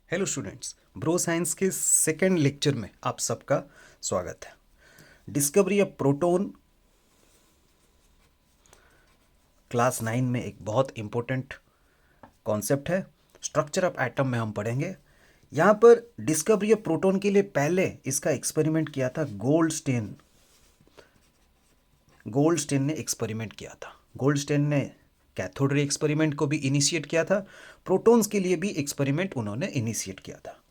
Hello students, bro science के second lecture में आप सबका स्वागत है। डिस्कवरी ऑफ प्रोटॉन क्लास 9 में एक बहुत इम्पोर्टेंट कॉन्सेप्ट है। स्ट्रक्चर ऑफ एटम में हम पढ़ेंगे। यहाँ पर डिस्कवरी ऑफ प्रोटॉन के लिए पहले इसका एक्सपेरिमेंट किया था गोल्डस्टेन ने एक्सपेरिमेंट किया था। गोल्डस्टेन ने कैथोड रे एक्सपेरिमेंट को भी इनिशिएट किया था। प्रोटॉन्स के लिए भी एक्सपेरिमेंट उन्होंने इनिशिएट किया था।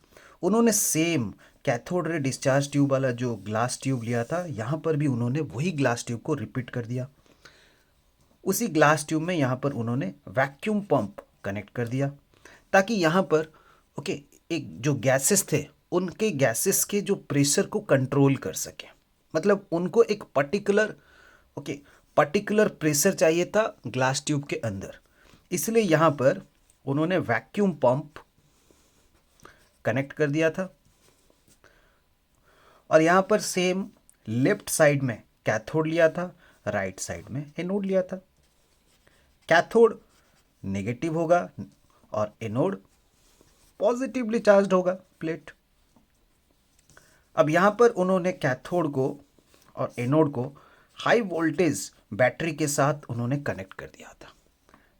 उन्होंने same cathode ray discharge tube वाला जो ग्लास ट्यूब लिया था, यहाँ पर भी उन्होंने वही ग्लास ट्यूब को रिपीट कर दिया। उसी ग्लास ट्यूब में यहाँ पर उन्होंने वैक्यूम पंप कनेक्ट कर दिया ताकि यहाँ पर एक जो गैसेस थे उनके गैसेस के जो प्रेशर को कंट्रोल कर सके। मतलब उनको एक पर्टिकुलर प्रेशर चाहिए था ग्लास ट्यूब के अंदर, इसलिए यहाँ पर उन्होंने वैक्यूम पंप कनेक्ट कर दिया था। और यहाँ पर सेम लेफ्ट साइड में कैथोड लिया था, राइट साइड में एनोड लिया था। कैथोड नेगेटिव होगा और एनोड पॉजिटिवली चार्ज्ड होगा प्लेट। अब यहाँ पर उन्होंने कैथोड को और एनोड को हाई वोल्टेज बैटरी के साथ उन्होंने कनेक्ट कर दिया था।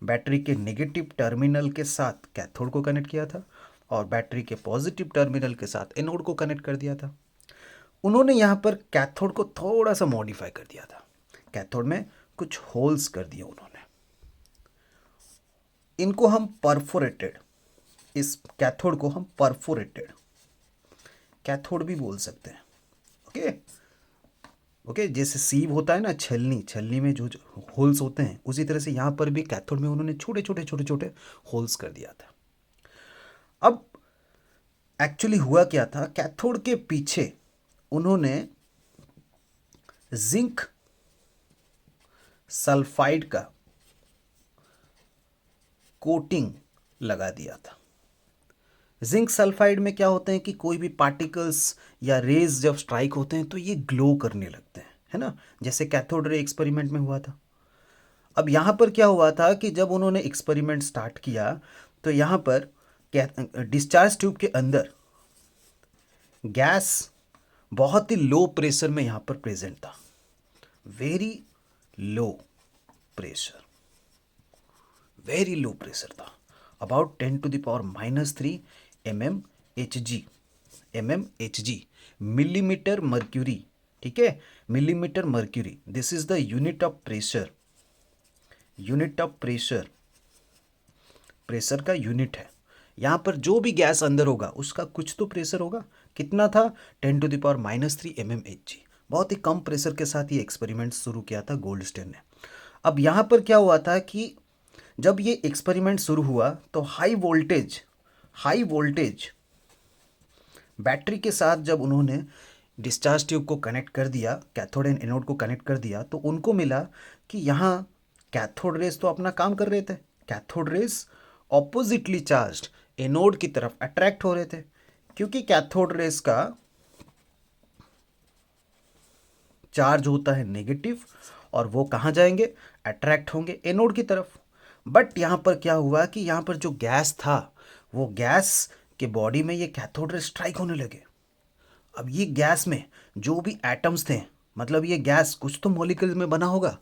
बैटरी के नेगेटिव टर्मिनल के साथ कैथोड को कनेक्ट किया था और बैटरी के पॉजिटिव टर्मिनल के साथ एनोड को कनेक्ट कर दिया था। उन्होंने यहाँ पर कैथोड को थोड़ा सा मॉडिफाई कर दिया था। कैथोड में कुछ होल्स कर दिए उन्होंने। इनको हम परफोरेटेड, इस कैथोड को हम परफोरेटेड कैथोड भी बोल सकते हैं। ओके, जैसे सीव होता है ना, छलनी में जो होल्स होते हैं, उसी तरह से यहाँ पर भी कैथोड में उन्होंने छोटे छोटे होल्स कर दिया था। अब एक्चुअली हुआ क्या था, कैथोड के पीछे उन्होंने जिंक सल्फाइड का कोटिंग लगा दिया था। जिंक सल्फाइड में क्या होते हैं कि कोई भी पार्टिकल्स या रेज जब स्ट्राइक होते हैं तो ये ग्लो करने लगते हैं, है ना, जैसे कैथोड रे एक्सपेरिमेंट में हुआ था। अब यहाँ पर क्या हुआ था कि जब उन्होंने एक्सपेरिमेंट स्टार्ट किया तो यहाँ पर डिस्चार्ज ट्यूब के अंदर गैस बहुत ही लो प्रेशर में यहाँ पर प्रेजेंट था। Very low pressure, very low pressure था, अबाउट 10⁻³ mmHg, मिलीमीटर मर्क्यूरी। ठीक है, millimetre mercury, this is the unit of pressure. Pressure का यूनिट है। यहाँ पर जो भी गैस अंदर होगा उसका कुछ तो प्रेशर होगा। कितना था? 10⁻³ mmHg। बहुत ही कम प्रेशर के साथ ये एक्सपेरिमेंट शुरू किया था गोल्डस्टेन ने। अब यहाँ पर क्या हुआ था कि जब ये एक्सपेरिमेंट शुरू हुआ तो हाई वोल्टेज बैटरी के साथ जब उन्होंने डिस्चार्ज ट्यूब को कनेक्ट कर दिया, कैथोड एंड एनोड को कनेक्ट कर दिया, तो उनको मिला कि यहाँ कैथोड रेज तो अपना काम कर रहे थे। Cathode rays oppositely charged anode की तरफ अट्रैक्ट हो रहे थे, क्योंकि कैथोड रेज का चार्ज होता है नेगेटिव और वो कहाँ जाएंगे? अट्रैक्ट होंगे एनोड की तरफ। बट यहाँ पर क्या हुआ कि यहाँ पर जो गैस था, वो गैस के बॉडी में ये कैथोड रे स्ट्राइक होने लगे। अब ये गैस में जो भी एटम्स थे, मतलब ये गैस कुछ तो मॉलिक्यूल्स में बना होगा,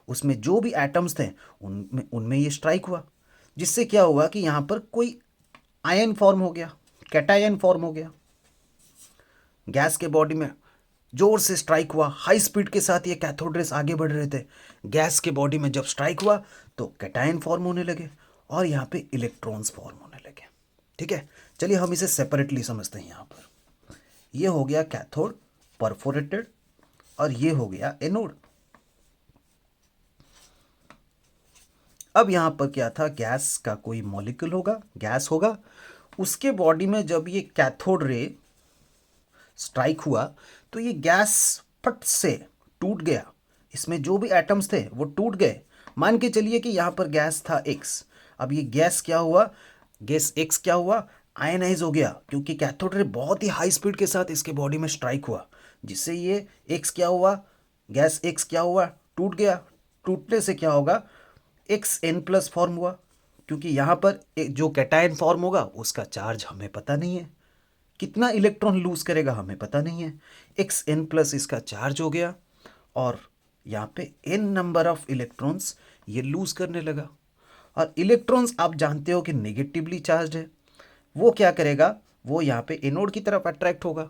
उसमें जो भी एटम्स थे उनमें ये स्ट्राइक हुआ, जिससे क्या हुआ कि यहाँ पर कोई आयन फॉर्म हो गया, कैटायन फॉर्म हो गया। गैस के बॉडी में जोर से स्ट्राइक हुआ, हाई स्पीड के साथ ये कैथोड रेस आगे बढ़ रहे थे। गैस के बॉडी में जब स्ट्राइक हुआ तो कैटायन फॉर्म होने लगे और यहाँ पे इलेक्ट्रॉन्स फॉर्म होने लगे। ठीक है, चलिए हम इसे सेपरेटली समझते हैं। यहाँ पर ये हो गया कैथोड परफोरेटेड और ये हो गया एनोड। अब यहाँ पर क्या था, गैस का कोई मॉलिक्यूल होगा, गैस होगा, उसके बॉडी में जब ये कैथोड रे स्ट्राइक हुआ तो ये गैस फट से टूट गया। इसमें जो भी एटम्स थे वो टूट गए। मान के चलिए कि यहाँ पर गैस था X। अब ये गैस क्या हुआ, गैस X क्या हुआ? आयनाइज हो गया, क्योंकि कैथोड रे बहुत ही हाई स्पीड के साथ इसके बॉडी में स्ट्राइक हुआ, जिससे ये X क्या हुआ, गैस X क्या हुआ? टूट गया। टूटने से क्या होगा? XN+ फॉर्म हुआ। क्योंकि यहाँ पर जो कैटायन फॉर्म होगा उसका चार्ज हमें पता नहीं है, कितना इलेक्ट्रॉन लूज करेगा हमें पता नहीं है। एक्स एन प्लस इसका चार्ज हो गया और यहाँ पे एन नंबर ऑफ इलेक्ट्रॉन्स ये लूज करने लगा। और इलेक्ट्रॉन्स आप जानते हो कि नेगेटिवली चार्ज है, वो क्या करेगा, वो यहाँ पे एनोड की तरफ अट्रैक्ट होगा।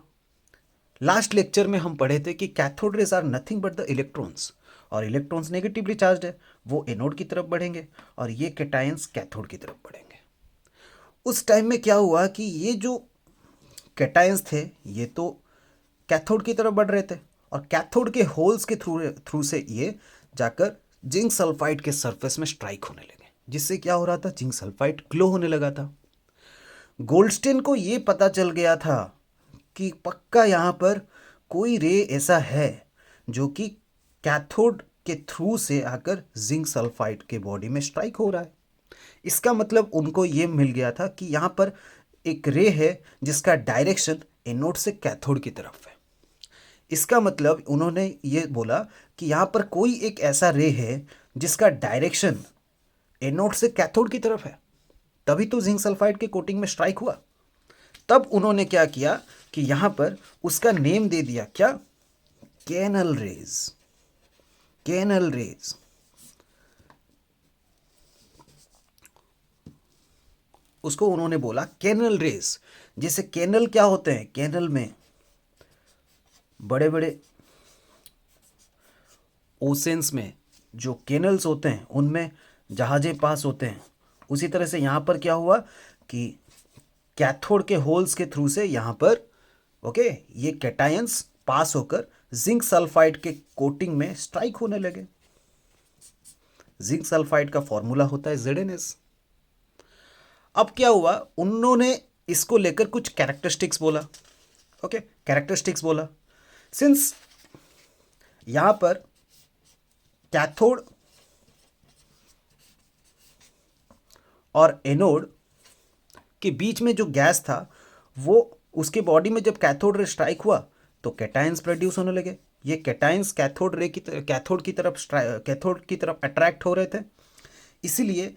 लास्ट लेक्चर में हम पढ़े थे कि cathode rays are nothing but the electrons, और इलेक्ट्रॉन्स नेगेटिवली चार्ज है, वो एनोड की तरफ बढ़ेंगे और ये कैटायंस कैथोड की तरफ बढ़ेंगे। उस टाइम में क्या हुआ कि ये जो कैटायंस थे ये तो कैथोड की तरफ बढ़ रहे थे और कैथोड के होल्स के थ्रू से ये जाकर जिंक सल्फाइड के सरफेस में स्ट्राइक होने लगे, जिससे क्या हो रहा था, जिंक सल्फाइड ग्लो होने लगा था। गोल्डस्टेन को ये पता चल गया था कि पक्का यहाँ पर कोई रे ऐसा है जो कि कैथोड के थ्रू से आकर जिंक सल्फाइड के बॉडी में स्ट्राइक हो रहा है। इसका मतलब उनको ये मिल गया था कि यहाँ पर एक रे है जिसका डायरेक्शन एनोड से कैथोड की तरफ है। इसका मतलब उन्होंने ये बोला कि यहाँ पर कोई एक ऐसा रे है जिसका डायरेक्शन एनोड से कैथोड की तरफ है, तभी तो जिंक सल्फाइड के कोटिंग में स्ट्राइक हुआ। तब उन्होंने क्या किया कि यहाँ पर उसका नेम दे दिया, क्या, कैनल रेज। कैनल रेज उसको उन्होंने बोला कैनल रेज। जैसे कैनल क्या होते हैं, कैनल में बड़े बड़े ओशंस में जो कैनल्स होते हैं उनमें जहाजें पास होते हैं, उसी तरह से यहाँ पर क्या हुआ कि कैथोड के होल्स के थ्रू से यहाँ पर ओके ये कैटायंस पास होकर जिंक सल्फाइड के कोटिंग में स्ट्राइक होने लगे। जिंक सल्फाइड का फॉर्मूला होता है ZnS। अब क्या हुआ, उन्होंने इसको लेकर कुछ कैरेक्टरिस्टिक्स बोला। ओके, कैरेक्टरिस्टिक्स बोला, सिंस यहां पर कैथोड और एनोड के बीच में जो गैस था वो उसके बॉडी में जब कैथोड रे स्ट्राइक हुआ तो कैटायंस प्रोड्यूस होने लगे। ये कैटायंस कैथोड की तरफ अट्रैक्ट हो रहे थे, इसीलिए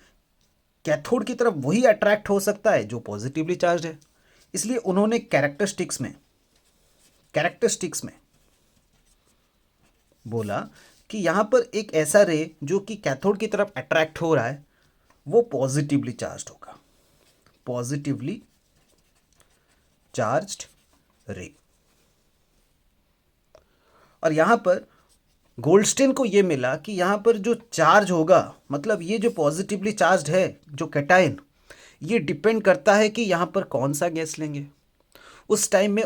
कैथोड की तरफ वही अट्रैक्ट हो सकता है जो पॉजिटिवली चार्ज है। इसलिए उन्होंने कैरेक्टरिस्टिक्स में बोला कि यहां पर एक ऐसा रे जो कि कैथोड की तरफ अट्रैक्ट हो रहा है वो पॉजिटिवली चार्ज्ड होगा, पॉजिटिवली चार्ज्ड रे। और यहां पर गोल्डस्टेन को ये मिला कि यहाँ पर जो चार्ज होगा, मतलब ये जो पॉजिटिवली चार्ज है जो कैटायन, ये डिपेंड करता है कि यहाँ पर कौन सा गैस लेंगे। उस टाइम में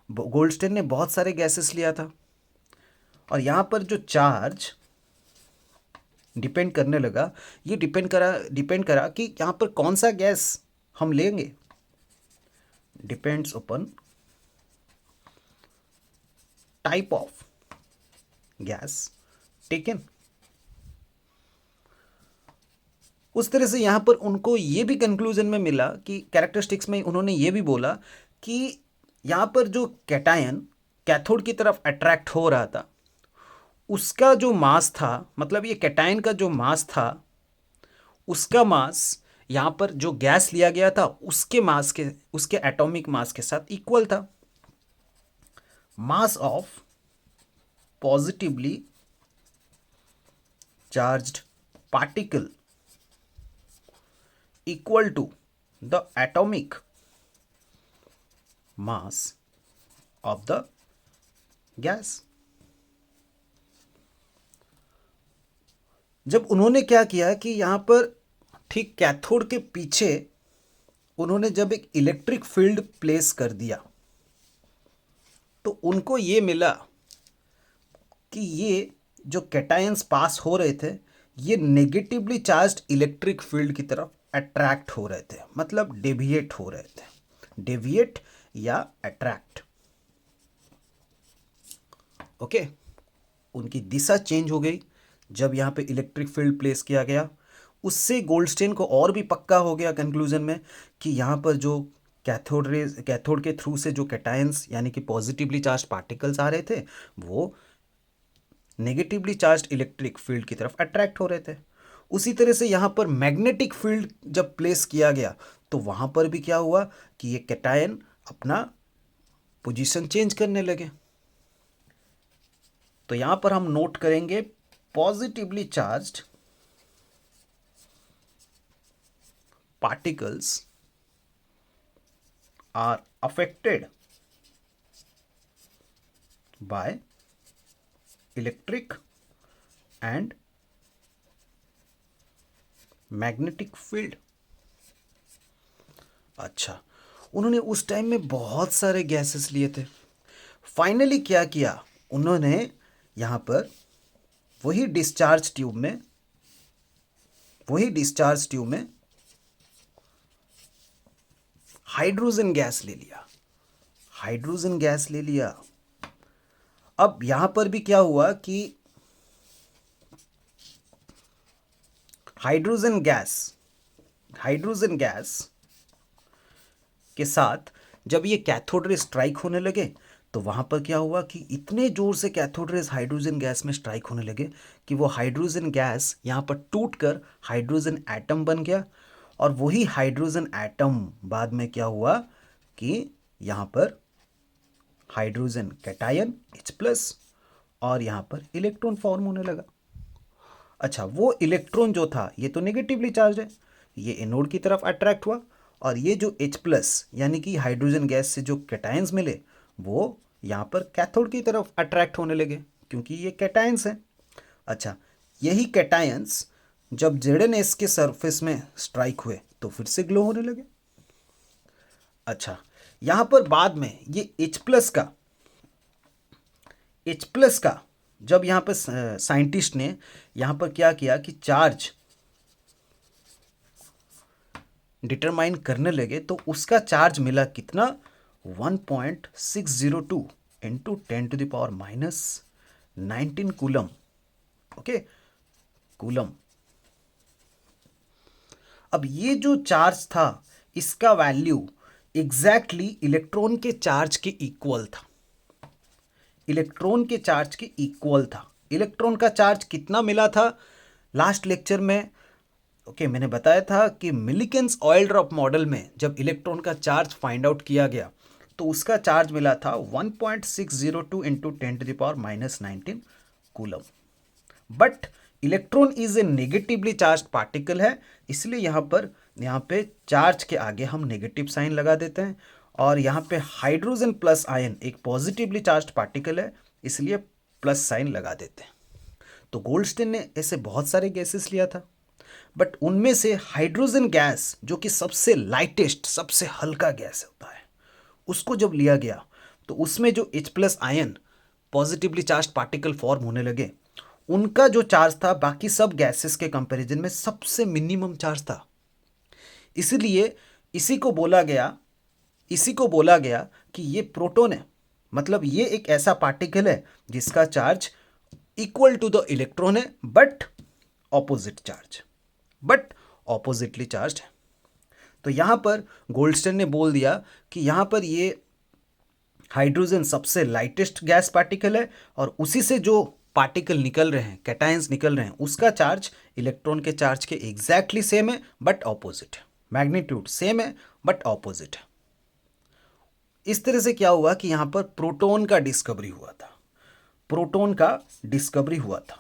गोल्डस्टेन ने बहुत सारे गैसेस लिया था और यहाँ पर जो चार्ज डिपेंड करने लगा, ये डिपेंड करा कि यहाँ पर कौन सा गैस हम लेंगे, depends upon type of gas taken. उस तरह से यहां पर उनको ये भी कंक्लूजन में मिला कि कैरेक्टरिस्टिक्स में उन्होंने ये भी बोला कि यहां पर जो कैटायन कैथोड की तरफ अट्रैक्ट हो रहा था उसका जो मास था, मतलब ये कैटायन का जो मास था उसका मास यहां पर जो गैस लिया गया था उसके एटॉमिक मास के साथ इक्वल था। Mass of positively charged particle equal to the atomic mass of the gas। जब उन्होंने क्या किया कि यहां पर ठीक कैथोड के पीछे उन्होंने जब एक इलेक्ट्रिक फील्ड प्लेस कर दिया तो उनको ये मिला कि ये जो कैटायंस पास हो रहे थे ये नेगेटिवली चार्ज्ड इलेक्ट्रिक फील्ड की तरफ अट्रैक्ट हो रहे थे, मतलब डेविएट हो रहे थे, डेविएट या अट्रैक्ट। ओके, उनकी दिशा चेंज हो गई जब यहाँ पे इलेक्ट्रिक फील्ड प्लेस किया गया। उससे गोल्डस्टेन को और भी पक्का हो गया कंक्लूजन में कि यहाँ पर जो कैथोड के थ्रू से जो कैटायंस यानी कि पॉजिटिवली चार्ज पार्टिकल्स आ रहे थे वो नेगेटिवली चार्ज्ड इलेक्ट्रिक फील्ड की तरफ अट्रैक्ट हो रहे थे। उसी तरह से यहाँ पर मैग्नेटिक फील्ड जब प्लेस किया गया तो वहाँ पर भी क्या हुआ कि ये कैटायन अपना पोजीशन चेंज करने लगे। तो यहाँ पर हम नोट करेंगे positively charged particles are affected by electric and magnetic field। अच्छा, उन्होंने उस टाइम में बहुत सारे गैसेस लिए थे। फाइनली क्या किया उन्होंने, यहाँ पर वही डिस्चार्ज ट्यूब में हाइड्रोजन गैस ले लिया। अब यहां पर भी क्या हुआ कि हाइड्रोजन गैस के साथ जब ये कैथोड रे स्ट्राइक होने लगे तो वहां पर क्या हुआ कि इतने जोर से कैथोड रेज हाइड्रोजन गैस में स्ट्राइक होने लगे कि वो हाइड्रोजन गैस यहां पर टूटकर हाइड्रोजन एटम बन गया। और वही हाइड्रोजन एटम बाद में क्या हुआ कि यहाँ पर हाइड्रोजन कैटायन H+ और यहाँ पर इलेक्ट्रॉन फॉर्म होने लगा। अच्छा, वो इलेक्ट्रॉन जो था ये तो नेगेटिवली चार्ज है, ये एनोड की तरफ अट्रैक्ट हुआ और ये जो H+ यानी कि हाइड्रोजन गैस से जो कैटायंस मिले वो यहाँ पर कैथोड की तरफ अट्रैक्ट होने लगे क्योंकि ये कैटायंस हैं। अच्छा, यही कैटायंस जब ZnS के सरफेस में स्ट्राइक हुए तो फिर से ग्लो होने लगे। अच्छा, यहां पर बाद में ये H+ का जब यहां पर साइंटिस्ट ने यहां पर क्या किया कि चार्ज डिटरमाइन करने लगे तो उसका चार्ज मिला कितना 1.602 इंटू 10⁻⁻19 कूलम। Okay, coulomb. अब ये जो चार्ज था इसका वैल्यू एग्जैक्टली इलेक्ट्रॉन के चार्ज के इक्वल था। इलेक्ट्रॉन का चार्ज कितना मिला था लास्ट लेक्चर में? मैंने बताया था कि मिलिकेन्स ऑयल ड्रॉप मॉडल में जब इलेक्ट्रॉन का चार्ज फाइंड आउट किया गया तो उसका चार्ज मिला था 1.602 into 10⁻⁻19 coulomb. But electron is a negatively charge particle है, इसलिए यहाँ पे चार्ज के आगे हम नेगेटिव साइन लगा देते हैं और यहाँ पे हाइड्रोजन प्लस आयन एक पॉजिटिवली चार्ज पार्टिकल है इसलिए प्लस साइन लगा देते हैं। तो गोल्डस्टीन ने ऐसे बहुत सारे गैसेस लिया था बट उनमें से हाइड्रोजन गैस जो कि सबसे लाइटेस्ट सबसे हल्का गैस होता है उसको जब लिया गया तो उसमें जो H+ ion positively charge particle form होने लगे, उनका जो चार्ज था बाकी सब गैसेस के कंपैरिजन में सबसे मिनिमम चार्ज था। इसलिए इसी को बोला गया कि ये प्रोटॉन है, मतलब ये एक ऐसा पार्टिकल है जिसका charge equal to the electron है बट ऑपोजिटली चार्ज है। तो यहां पर गोल्डस्टीन ने बोल दिया कि यहां पर ये हाइड्रोजन सबसे लाइटेस्ट गैस पार्टिकल है और उसी से जो पार्टिकल निकल रहे हैं, कैटायंस निकल रहे हैं, उसका चार्ज इलेक्ट्रॉन के चार्ज के एग्जैक्टली सेम है बट ऑपोजिट है। मैग्नीट्यूड सेम है बट ऑपोजिट है। इस तरह से क्या हुआ कि यहां पर प्रोटॉन का डिस्कवरी हुआ था।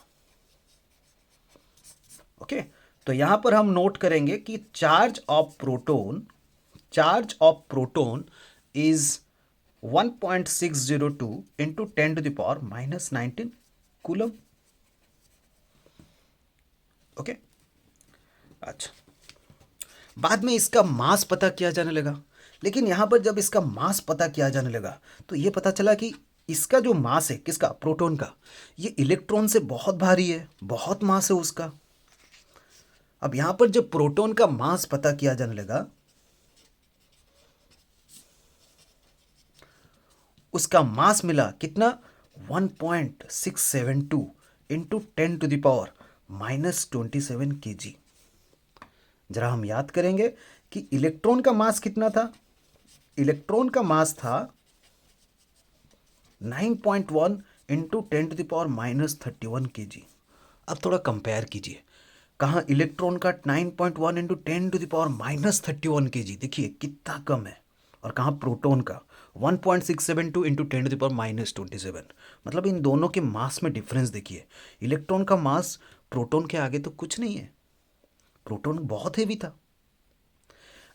ओके, तो यहां पर हम नोट करेंगे कि charge of proton is 1.602 into 10⁻⁻19 coulomb. Okay, अच्छा, बाद में इसका मास पता किया जाने लगा, लेकिन यहां पर जब इसका मास पता किया जाने लगा तो यह पता चला कि इसका जो मास है किसका, प्रोटॉन का, ये इलेक्ट्रॉन से बहुत भारी है, बहुत मास है उसका। अब यहां पर जब प्रोटॉन का मास पता किया जाने लगा, उसका मास मिला कितना 1.672 इंटू 10⁻⁻27 kg। जरा हम याद करेंगे कि इलेक्ट्रॉन का मास कितना था। इलेक्ट्रॉन का मास था 9.1 इंटू 10⁻31 kg। अब थोड़ा कंपेयर कीजिए, कहाँ इलेक्ट्रॉन का 9.1 इंटू 10⁻³ kg, देखिए कितना कम है। और कहाँ प्रोटॉन का 1.672 इंटू 10⁻27। मतलब इन दोनों के मास में डिफरेंस देखिए। इलेक्ट्रॉन का मास प्रोटॉन के आगे तो कुछ नहीं है, प्रोटॉन बहुत हेवी था।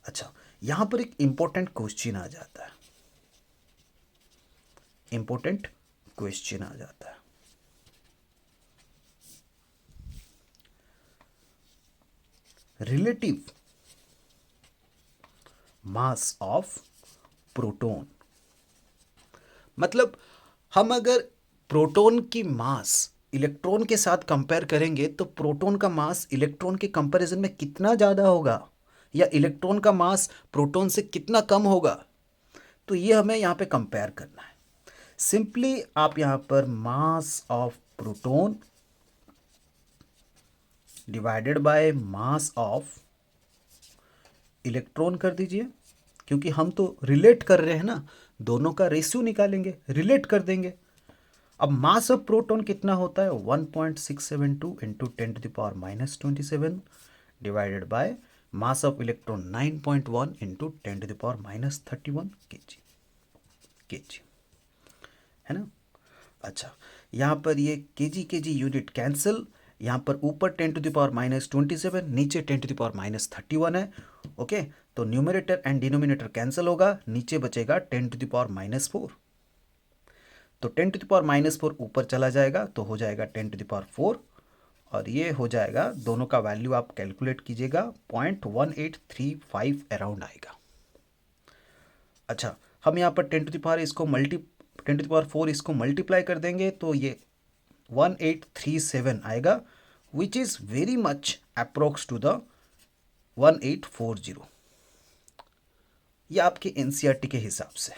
अच्छा, यहां पर एक इंपॉर्टेंट क्वेश्चन आ जाता है, इंपॉर्टेंट क्वेश्चन आ जाता है। रिलेटिव मास ऑफ प्रोटॉन, मतलब हम अगर प्रोटॉन की मास इलेक्ट्रॉन के साथ कंपेयर करेंगे तो प्रोटॉन का मास इलेक्ट्रॉन के कंपैरिजन में कितना ज़्यादा होगा, या इलेक्ट्रॉन का मास प्रोटॉन से कितना कम होगा, तो ये हमें यहाँ पे कंपेयर करना है। सिंपली आप यहाँ पर मास of proton divided by mass of electron कर दीजिए, क्योंकि हम तो रिलेट कर रहे हैं ना, दोनों का रेशियो निकालेंगे, रिलेट कर देंगे। अब मास ऑफ प्रोटॉन कितना होता है, 1.672 into 10⁻27 divided by mass of electron 9.1 into 10⁻31 KG, है ना। अच्छा, यहाँ पर ये केजी यूनिट कैंसिल, यहाँ पर ऊपर 10⁻27, नीचे 10⁻31 है। ओके, तो न्यूमरेटर एंड डिनोमिनेटर कैंसिल होगा, नीचे बचेगा 10⁻4। तो 10⁻4 ऊपर चला जाएगा तो हो जाएगा 10⁻4, और ये हो जाएगा, दोनों का वैल्यू आप कैलकुलेट कीजिएगा, 0.1835 अराउंड आएगा। अच्छा, हम यहाँ पर 10⁻4 इसको मल्टीप्लाई कर देंगे तो ये 1837 आएगा, which is very much approx to the 1840। ये आपके एनसीईआरटी के हिसाब से,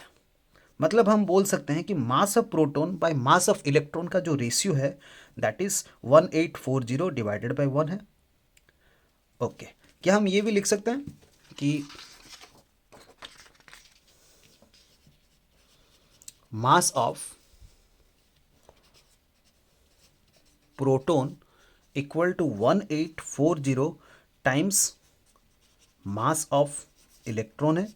मतलब हम बोल सकते हैं कि mass of proton by mass of electron का जो रेशियो है दैट इज 1840 डिवाइडेड बाय 1 है। ओके, क्या हम ये भी लिख सकते हैं कि mass of proton equal to 1840 times mass of electron है।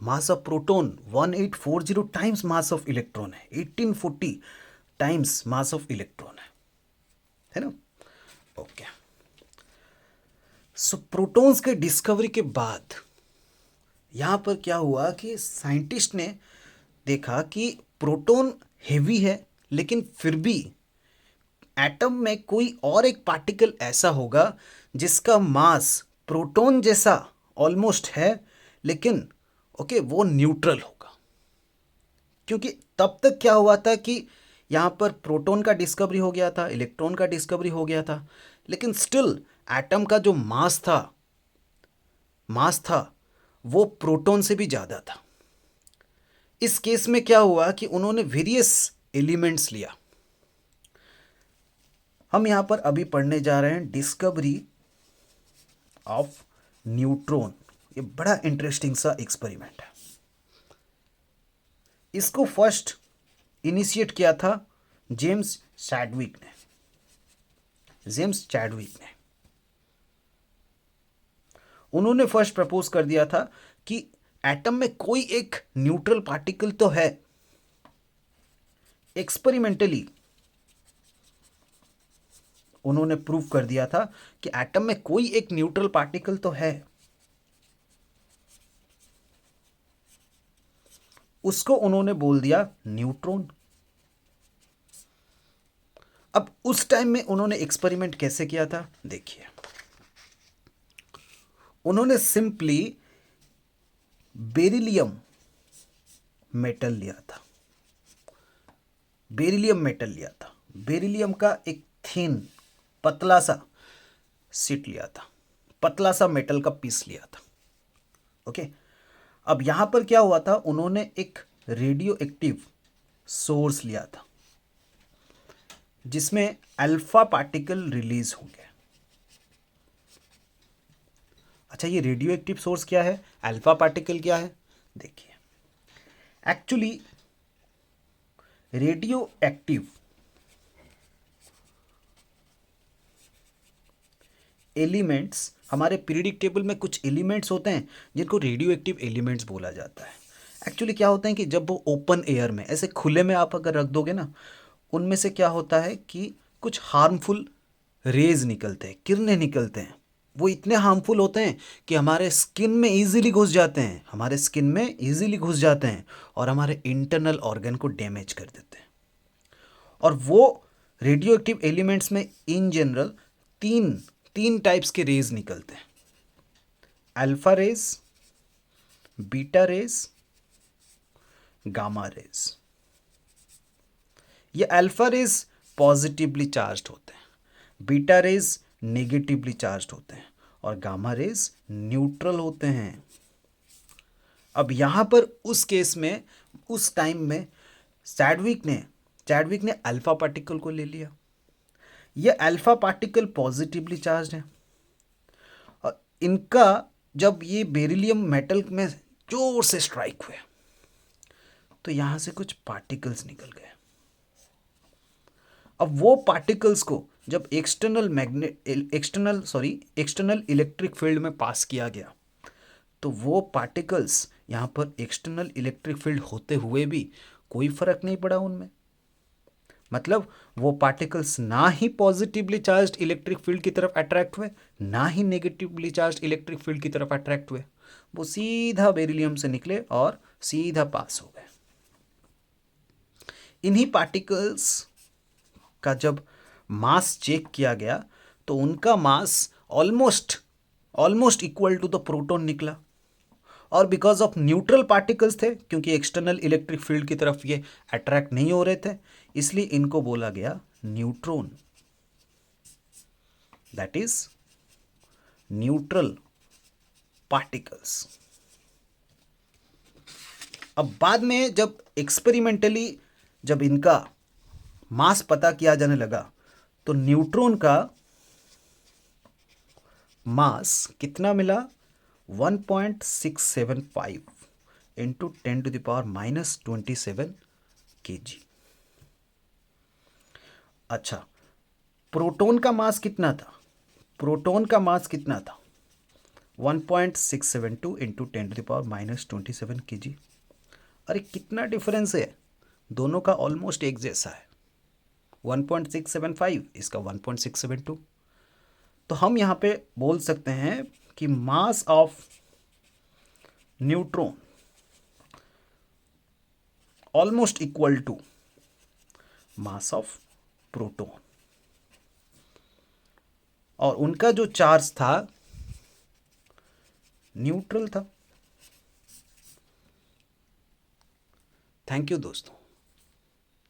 Mass of proton 1840 times mass of electron है, 1840 टाइम्स मास ऑफ इलेक्ट्रॉन है ना। ओके, सो प्रोटॉन्स के डिस्कवरी के बाद यहां पर क्या हुआ कि साइंटिस्ट ने देखा कि प्रोटॉन हेवी है, लेकिन फिर भी एटम में कोई और एक पार्टिकल ऐसा होगा जिसका मास प्रोटॉन जैसा ऑलमोस्ट है, लेकिन ओके वो न्यूट्रल होगा। क्योंकि तब तक क्या हुआ था कि यहाँ पर प्रोटॉन का डिस्कवरी हो गया था, इलेक्ट्रॉन का डिस्कवरी हो गया था, लेकिन स्टिल एटम का जो मास था वो प्रोटॉन से भी ज़्यादा था। इस केस में क्या हुआ कि उन्होंने वेरियस एलिमेंट्स लिया। हम यहाँ पर अभी पढ़ने जा रहे हैं डिस्कवरी ऑफ न्यूट्रॉन। ये बड़ा इंटरेस्टिंग सा एक्सपेरिमेंट है। इसको फर्स्ट इनिशिएट किया था जेम्स चैडविक ने। उन्होंने फर्स्ट प्रपोज कर दिया था कि एटम में कोई एक न्यूट्रल पार्टिकल तो है। एक्सपेरिमेंटली उन्होंने प्रूव कर दिया था कि एटम में कोई एक न्यूट्रल पार्टिकल तो है। उसको उन्होंने बोल दिया न्यूट्रॉन। अब उस टाइम में उन्होंने एक्सपेरिमेंट कैसे किया था देखिए। उन्होंने सिंपली बेरिलियम मेटल लिया था। बेरिलियम का एक थिन पतला सा सीट लिया था, पतला सा मेटल का पीस लिया था। ओके, अब यहां पर क्या हुआ था, उन्होंने एक रेडियो एक्टिव सोर्स लिया था जिसमें अल्फा पार्टिकल रिलीज होंगे। अच्छा, ये रेडियो एक्टिव सोर्स क्या है, अल्फा पार्टिकल क्या है, देखिए। एक्चुअली रेडियो एक्टिव एलिमेंट्स, हमारे पीरियडिक टेबल में कुछ एलिमेंट्स होते हैं जिनको रेडियो एक्टिव एलिमेंट्स बोला जाता है। एक्चुअली क्या होता है कि जब वो ओपन एयर में ऐसे खुले में आप अगर रख दोगे ना, उनमें से क्या होता है कि कुछ हार्मफुल रेज निकलते हैं, किरणें निकलते हैं। वो इतने हार्मफुल होते हैं कि हमारे स्किन में इजीली घुस जाते हैं, हमारे स्किन में इजीली घुस जाते हैं और हमारे इंटरनल ऑर्गन को डैमेज कर देते हैं। और वो रेडियो एक्टिव एलिमेंट्स में इन जनरल तीन तीन टाइप्स के रेज निकलते हैं, alpha rays, beta rays, gamma rays. ये अल्फा रेज पॉजिटिवली चार्ज्ड होते हैं, बीटा रेज नेगेटिवली चार्ज्ड होते हैं और गामा रेज न्यूट्रल होते हैं। अब यहाँ पर उस केस में, उस टाइम में चैडविक ने अल्फा पार्टिकल को ले लिया। ये अल्फा पार्टिकल पॉजिटिवली चार्ज है और इनका जब ये बेरिलियम मेटल में जोर से स्ट्राइक हुए तो यहाँ से कुछ पार्टिकल्स निकल गए। अब वो पार्टिकल्स को जब एक्सटर्नल इलेक्ट्रिक फील्ड में पास किया गया तो वो पार्टिकल्स यहाँ पर एक्सटर्नल इलेक्ट्रिक फील्ड होते हुए भी कोई फर्क नहीं पड़ा उनमें। मतलब वो पार्टिकल्स ना ही पॉजिटिवली चार्ज्ड इलेक्ट्रिक फील्ड की तरफ अट्रैक्ट हुए, ना ही नेगेटिवली चार्ज्ड इलेक्ट्रिक फील्ड की तरफ अट्रैक्ट हुए। वो सीधा बेरिलियम से निकले और सीधा पास हो गए। इन्हीं पार्टिकल्स का जब मास चेक किया गया तो उनका mass almost equal to the proton निकला। और बिकॉज ऑफ न्यूट्रल पार्टिकल्स थे, क्योंकि एक्सटर्नल इलेक्ट्रिक फील्ड की तरफ ये अट्रैक्ट नहीं हो रहे थे, इसलिए इनको बोला गया neutron, that is neutral particles. अब बाद में जब एक्सपेरिमेंटली जब इनका मास पता किया जाने लगा तो न्यूट्रॉन का मास कितना मिला, 1.675 इंटू 10⁻⁻27 kg। अच्छा, प्रोटॉन का मास कितना था? प्रोटॉन का मास कितना था? 1.672 इंटू 10⁻⁻27 kg। अरे कितना डिफरेंस है, दोनों का ऑलमोस्ट एक जैसा है। 1.675, इसका 1.672। तो हम यहाँ पे बोल सकते हैं कि mass of neutron almost equal to mass of proton, और उनका जो चार्ज था न्यूट्रल था। थैंक यू दोस्तों।